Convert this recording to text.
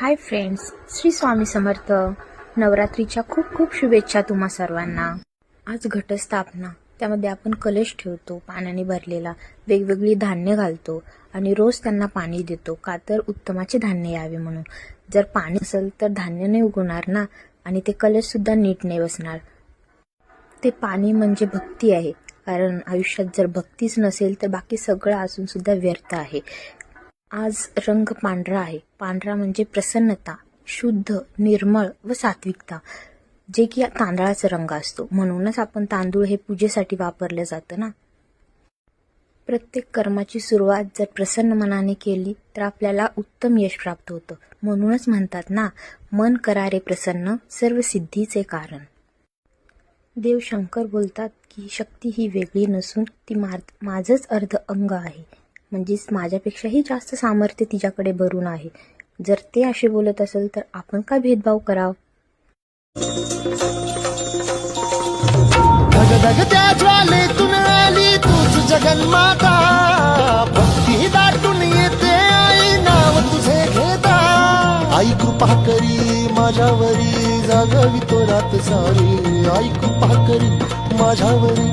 Hi friends, Shri Swami Samarth. नवरात्रीच्या खूप खूप शुभेच्छा तुम्हा सर्वांना. आज घटस्थापना, त्यामध्ये आपण कलश ठेवतो पाण्याने भरलेला, वेगवेगळी धान्य घालतो आणि रोज त्यांना पाणी देतो. का तर उत्तमाचे धान्य यावे म्हणून. जर पाणी असेल तर धान्य नाही उगवणार ना, आणि ते कलश सुद्धा नीट नाही बसणार. ते पाणी म्हणजे भक्ती आहे, कारण आयुष्यात जर भक्तीच नसेल तर बाकी सगळं असून सुद्धा व्यर्थ आहे. आज रंग पांढरा आहे. पांढरा म्हणजे प्रसन्नता, शुद्ध, निर्मळ व सात्विकता, जे की तांदळाचा रंग असतो. म्हणूनच आपण तांदूळ हे पूजेसाठी वापरले जातं ना. प्रत्येक कर्माची सुरुवात जर प्रसन्न मनाने केली तर आपल्याला उत्तम यश प्राप्त होतं. म्हणूनच म्हणतात ना, मन करारे प्रसन्न, सर्व सिद्धीचे कारण. देव शंकर बोलतात की शक्ती ही वेगळी नसून ती माझंच अर्ध अंग आहे. म्हणजेच माझ्यापेक्षाही जास्त सामर्थ्य तिच्याकडे भरून आहे. जर ते असे बोलत असेल तर आपण का भेदभाव कराव. धगधगत्या ज्वालेतून आली तूच जगन्माता, भक्ती दाटून येते आई नाव तुझे घेता. आई कृपा करी माझ्यावरी, जागवितो रात सारी. आई कृपा करी माझ्यावरी,